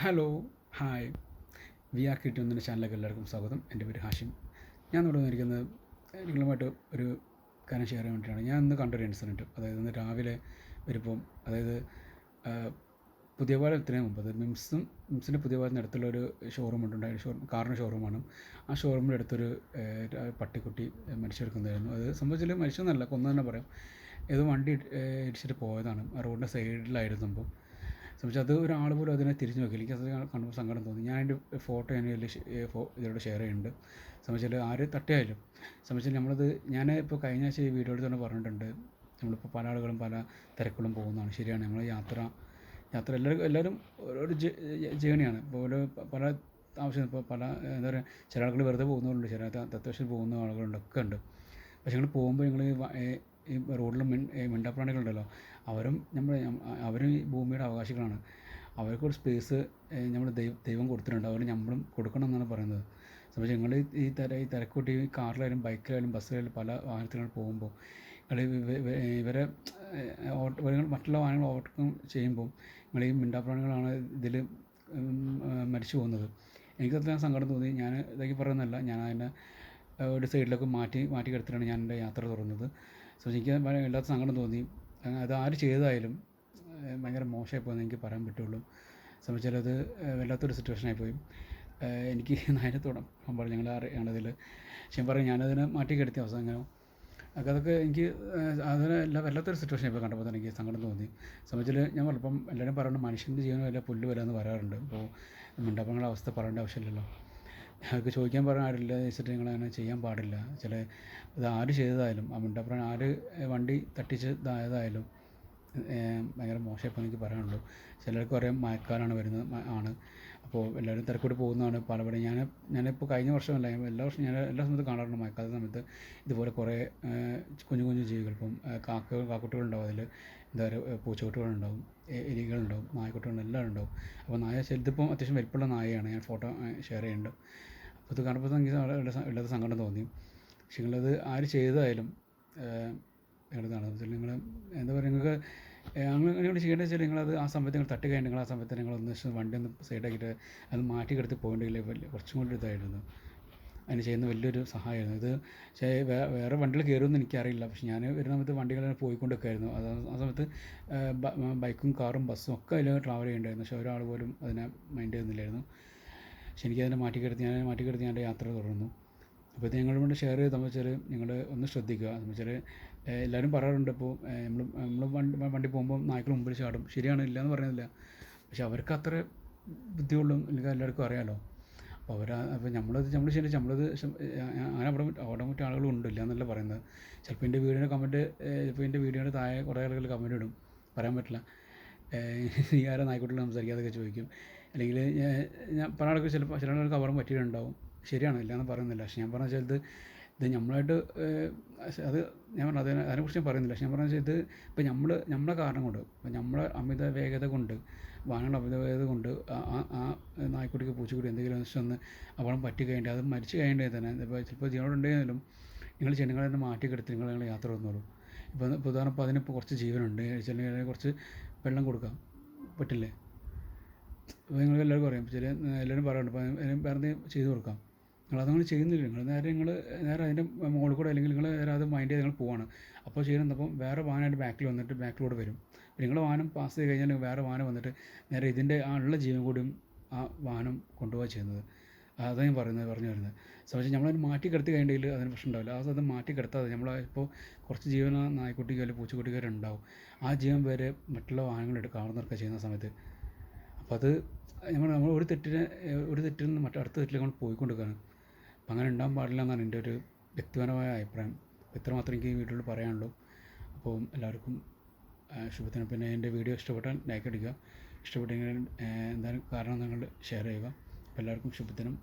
Hello, hi. V R കിട്ടി ഒന്നിൻ്റെ ചാനലിലേക്ക് എല്ലാവർക്കും സ്വാഗതം. എൻ്റെ പേര് ഹാഷിം. ഞാൻ ഇവിടെ വന്നിരിക്കുന്നത് നിങ്ങളുമായിട്ട് ഒരു കാര്യം ഷെയർ ചെയ്യാൻ വേണ്ടിയിട്ടാണ്. ഞാൻ ഇന്ന് കണ്ടൊരു ഇൻസിഡൻറ്റ്, അതായത് ഇന്ന് രാവിലെ വരുമ്പം, അതായത് പുതിയ പാലത്തിന് മുമ്പ്, അത് മിംസിൻ്റെ പുതിയ പാലത്തിന് അടുത്തുള്ളൊരു ഷോറൂം ഉണ്ട്, കാറിൻ്റെ ഷോറൂമാണ്. ആ ഷോറൂമിൻ്റെ അടുത്തൊരു പട്ടിക്കുട്ടി മരിച്ചെടുക്കുന്നതായിരുന്നു. അത് സംഭവിച്ചാൽ മരിച്ചെന്നല്ല, കൊന്നു തന്നെ പറയാം. ഏതോ വണ്ടി ഇടിച്ചിട്ട് പോയതാണ്. ആ റോഡിൻ്റെ സൈഡിലായിരുന്നപ്പം സംബന്ധിച്ച് അത് ഒരാൾ പോലും അതിനെ തിരിഞ്ഞു നോക്കി. എനിക്കത് കണ്ടപ്പോൾ സങ്കടം തോന്നി. ഞാൻ അതിൻ്റെ ഫോട്ടോ ഞാൻ ഇതിലൂടെ ഷെയർ ചെയ്യുന്നുണ്ട്. സംബന്ധിച്ചാൽ ആര് തട്ടിയായാലും സംബന്ധിച്ചാൽ ഞാൻ ഇപ്പോൾ കഴിഞ്ഞ ആഴ്ച ഈ വീഡിയോയിൽ തന്നെ പറഞ്ഞിട്ടുണ്ട്. നമ്മളിപ്പോൾ പല ആളുകളും പല തിരക്കുകളും പോകുന്നതാണ്. ശരിയാണ്, നമ്മൾ യാത്ര എല്ലാവരും ഓരോ ജേണിയാണ്. ഇപ്പോൾ ഓരോ പല ആവശ്യം, ഇപ്പോൾ പല എന്താ പറയുക, ചില ആളുകൾ വെറുതെ പോകുന്നവരുണ്ട്, ചില അത്യാവശ്യം പോകുന്ന ആളുകളുണ്ട്, ഒക്കെ ഉണ്ട്. പക്ഷേ നിങ്ങൾ പോകുമ്പോൾ നിങ്ങൾ ഈ റോഡിൽ മിണ്ടാപ്രാണികളുണ്ടല്ലോ, അവരും ഈ ഭൂമിയുടെ അവകാശികളാണ്. അവർക്കൊരു സ്പേസ് നമ്മൾ ദൈവം കൊടുത്തിട്ടുണ്ട്. അവർ നമ്മളും കൊടുക്കണം എന്നാണ് പറയുന്നത്. സംബന്ധിച്ച് നിങ്ങൾ ഈ തിരക്കൂട്ടി ഈ കാറിലായാലും ബൈക്കിലായാലും ബസ്സിലായാലും പല വാഹനത്തിൽ പോകുമ്പോൾ നിങ്ങൾ ഇവരെ മറ്റുള്ള വാഹനങ്ങൾ ഓവർകം ചെയ്യുമ്പോൾ നിങ്ങൾ ഈ മിണ്ടാപ്രാണികളാണ് ഇതിൽ മരിച്ചു പോകുന്നത്. എനിക്കത്ര സങ്കടം തോന്നി. ഞാൻ ഇതൊക്കെ പറയുന്നതല്ല, ഞാൻ അതിനെ ഒരു സൈഡിലൊക്കെ മാറ്റി കിടത്തിയാണ് ഞാൻ എൻ്റെ യാത്ര തുടർന്നത്. സോ എനിക്ക് വല്ലാത്ത സങ്കടം തോന്നി. അത് ആര് ചെയ്തതായാലും ഭയങ്കര മോശമായിപ്പോയെന്ന് എനിക്ക് പറയാൻ പറ്റുള്ളൂ. സംബന്ധിച്ചാൽ അത് വല്ലാത്തൊരു സിറ്റുവേഷനായിപ്പോയി. എനിക്ക് അതിനെ തുടങ്ങാൻ പറഞ്ഞു ഞങ്ങൾ അറിയണതിൽ. പക്ഷെ ഞാൻ പറയും, ഞാനതിനെ മാറ്റി കിടത്തിയ അവസാനം ഇങ്ങനെ അതൊക്കെ എനിക്ക് അതിനെ വല്ലാത്തൊരു സിറ്റുവേഷൻ ഇപ്പോൾ കണ്ടപ്പോൾ തന്നെ എനിക്ക് സങ്കടം തോന്നി. സംബന്ധിച്ചാൽ ഞാൻ പറഞ്ഞു, ഇപ്പം എല്ലാവരും പറയുന്നത് മനുഷ്യൻ്റെ ജീവനും വല്ല പുല്ല് വില എന്ന് പറയാറുണ്ട്. ഇപ്പോൾ മിണ്ടാപ്പങ്ങളുടെ അവസ്ഥ പറയേണ്ട ആവശ്യമില്ലല്ലോ. അവർക്ക് ചോദിക്കാൻ പറയാൻ ആരില്ല വെച്ചിട്ട് നിങ്ങളങ്ങനെ ചെയ്യാൻ പാടില്ല. ഇത് ആര് ചെയ്തതായാലും, ആ മിണ്ടാപ്രാണി ആര് വണ്ടി തട്ടിച്ച് ഇതായതായാലും ഭയങ്കര മോശമായിപ്പോൾ എനിക്ക് പറയാനുള്ളൂ. ചിലർക്ക് അറിയാം മഴക്കാലമാണ് വരുന്നത് ആണ്. അപ്പോൾ എല്ലാവരും തിരക്കൂടി പോകുന്നതാണ് പലവിടെ. ഞാനിപ്പോൾ കഴിഞ്ഞ വർഷമല്ല, എല്ലാ വർഷവും ഞാൻ എല്ലാ സമയത്തും കാണാറുണ്ട്. മഴക്കാല സമയത്ത് ഇതുപോലെ കുറേ കുഞ്ഞു ജീവികൾ, ഇപ്പം കാക്കുട്ടികളുണ്ടാവും, അതിൽ എന്താ പറയുക, പൂച്ചക്കുട്ടികളുണ്ടാവും, എലികളുണ്ടാവും, നായ്ക്കുട്ടികളുണ്ടാവും, എല്ലാം ഉണ്ടാവും. അപ്പോൾ ഇതിപ്പം അത്യാവശ്യം വലിപ്പമുള്ള നായയാണ്. ഞാൻ ഫോട്ടോ ഷെയർ ചെയ്യുന്നുണ്ട്. അപ്പോൾ ഇത് കാണുമ്പോൾ എനിക്ക് വളരെ സങ്കടം തോന്നി. പക്ഷേ നിങ്ങളത് ആര് ചെയ്തതായാലും നിങ്ങളതാണ് നിങ്ങൾ എന്താ പറയുക, നിങ്ങൾക്ക് അങ്ങനെ ചെയ്യേണ്ടത് വെച്ചാൽ നിങ്ങളത് ആ സമയത്ത് നിങ്ങൾ തട്ടി കഴിഞ്ഞ് നിങ്ങൾ ആ സമയത്ത് നിങ്ങളൊന്ന് വണ്ടി ഒന്ന് സൈഡാക്കിയിട്ട് അത് മാറ്റി കിടത്തി പോകേണ്ടെങ്കിൽ കുറച്ചും കൂടി ഇതായിരുന്നു. അതിന് ചെയ്യുന്ന വലിയൊരു സഹായമായിരുന്നു ഇത്. പക്ഷേ വേറെ വണ്ടികൾ കയറുമെന്ന് എനിക്കറിയില്ല. പക്ഷേ ഞാൻ വരുന്ന സമയത്ത് വണ്ടികൾ പോയിക്കൊണ്ടൊക്കെയായിരുന്നു. അത് ആ സമയത്ത് ബൈക്കും കാറും ബസ്സും ഒക്കെ അതിൽ ട്രാവൽ ചെയ്യേണ്ടായിരുന്നു. പക്ഷേ ഒരാൾ പോലും അതിനെ മൈൻഡ് ചെയ്യുന്നില്ലായിരുന്നു. പക്ഷേ എനിക്കതിനെ മാറ്റി കിടത്തി ഞാൻ യാത്ര തുടർന്നു. അപ്പോൾ ഇത് ഞങ്ങളോട് ഷെയർ ചെയ്ത് വെച്ചാൽ നിങ്ങൾ ഒന്ന് ശ്രദ്ധിക്കുക. എന്ന് വെച്ചാൽ എല്ലാവരും പറയാറുണ്ട്, ഇപ്പോൾ നമ്മൾ വണ്ടി പോകുമ്പോൾ നായ്ക്കൾ മുമ്പിൽ ചാടും. ശരിയാണ്, ഇല്ല എന്ന് പറയുന്നില്ല. പക്ഷെ അവർക്ക് അത്ര ബുദ്ധിയുള്ളൂ എനിക്ക് എല്ലാവർക്കും അറിയാമല്ലോ. അപ്പോൾ നമ്മൾ ശരി അങ്ങനെ അവിടെ മറ്റു ആളുകളും ഉണ്ട്, ഇല്ല എന്നല്ല പറയുന്നത്. ചിലപ്പോൾ എൻ്റെ വീഡിയോയുടെ താഴെ കുറേ ആളുകൾ കമൻറ്റ് ഇടും, പറയാൻ പറ്റില്ല. ഈ ആരാ നായ്ക്കുട്ടികൾ സംസാരിക്കാതൊക്കെ ചോദിക്കും. അല്ലെങ്കിൽ ഞാൻ പല ആൾക്ക് ചില ആൾക്ക് അപകടം പറ്റിയിട്ടുണ്ടാവും. ശരിയാണ്, ഇല്ലയെന്ന് പറയുന്നില്ല. പക്ഷെ ഞാൻ പറഞ്ഞ വെച്ചാൽ ഇത് നമ്മളായിട്ട് അത് ഞാൻ പറഞ്ഞു അതിനെക്കുറിച്ച് ഞാൻ പറയുന്നില്ല. പക്ഷെ ഞാൻ പറഞ്ഞ വെച്ചാൽ ഇത് ഇപ്പോൾ നമ്മളെ കാരണം കൊണ്ട്, ഇപ്പോൾ നമ്മളെ അമിത വേഗത കൊണ്ട്, വാഹനങ്ങളുടെ അമിത വേഗത കൊണ്ട് ആ നായ്ക്കുട്ടിക്ക് പൂച്ചക്കുട്ടി എന്തെങ്കിലും ഒന്ന് അപകടം പറ്റി കഴിഞ്ഞാൽ അത് മരിച്ചു കഴിഞ്ഞാൽ തന്നെ ഇപ്പോൾ ചിലപ്പോൾ ജീവനുണ്ടെങ്കിലും നിങ്ങൾ ജനങ്ങളെ മാറ്റി കിടത്തി നിങ്ങൾ യാത്ര വന്നോളൂ. ഇപ്പോൾ ഉദാഹരണം, ഇപ്പോൾ അതിനിപ്പോൾ കുറച്ച് ജീവനുണ്ട് വെച്ചിട്ടുണ്ടെങ്കിൽ കുറച്ച് വെള്ളം കൊടുക്കാം, പറ്റില്ലേ? അപ്പോൾ നിങ്ങൾക്ക് എല്ലാവർക്കും അറിയാം, എല്ലാവരും പറയാറുണ്ട്, അപ്പോൾ വേറെ ചെയ്തു കൊടുക്കാം. നിങ്ങളതങ്ങനെ ചെയ്യുന്നില്ല. നേരെ അതിൻ്റെ മുകളിൽ കൂടെ, അല്ലെങ്കിൽ നിങ്ങൾ നേരെ അത് മൈൻഡ് ചെയ്ത് നിങ്ങൾ പോവാണ്. അപ്പോൾ ചെയ്യുന്നപ്പം വേറെ വാഹനമായിട്ട് ബാക്കിൽ വന്നിട്ട് ബാക്കിലൂടെ വരും. നിങ്ങളുടെ വാഹനം പാസ് ചെയ്ത് കഴിഞ്ഞാൽ വേറെ വാഹനം വന്നിട്ട് നേരെ ഇതിൻ്റെ ആ ഉള്ള ജീവൻ കൂടിയും ആ വാഹനം കൊണ്ടുപോവുക ചെയ്യുന്നത്. അതാണ് ഞാൻ പറഞ്ഞു വരുന്നത്. സംബന്ധിച്ച് നമ്മളതിന് മാറ്റി കിടത്തി കഴിഞ്ഞിട്ടുണ്ടെങ്കിൽ അതിന് പ്രശ്നം ഉണ്ടാവില്ല. ആ സ്ഥലത്ത് മാറ്റി കിടത്താതെ ഇപ്പോൾ കുറച്ച് ജീവൻ നായ്ക്കുട്ടിക്കോ അല്ലെങ്കിൽ പൂച്ചക്കുട്ടിക്കോ ഉണ്ടാവും. ആ ജീവൻ വരെ മറ്റുള്ള വാഹനങ്ങളെടുത്ത് കാർന്നൊക്കെ ചെയ്യുന്ന സമയത്ത്, അപ്പോൾ അത് നമ്മൾ ഒരു തെറ്റിൽ നിന്ന് അടുത്ത തെറ്റിലേക്ക് നമ്മൾ പോയിക്കൊണ്ടിരിക്കുകയാണ്. അപ്പം അങ്ങനെ ഉണ്ടാകാൻ പാടില്ല എന്നാണ് എൻ്റെ ഒരു വ്യക്തിപരമായ അഭിപ്രായം. ഇത്രമാത്രം എനിക്ക് ഈ വീഡിയോയിൽ പറയാനുള്ളൂ. അപ്പോൾ എല്ലാവർക്കും ശുഭദിനം. പിന്നെ എൻ്റെ വീഡിയോ ഇഷ്ടപ്പെട്ടാൽ ലൈക്ക് അടിക്കുക. ഇഷ്ടപ്പെട്ടെങ്കിൽ എന്തായാലും കാരണം നിങ്ങൾ ഷെയർ ചെയ്യുക. അപ്പോൾ എല്ലാവർക്കും ശുഭദിനം.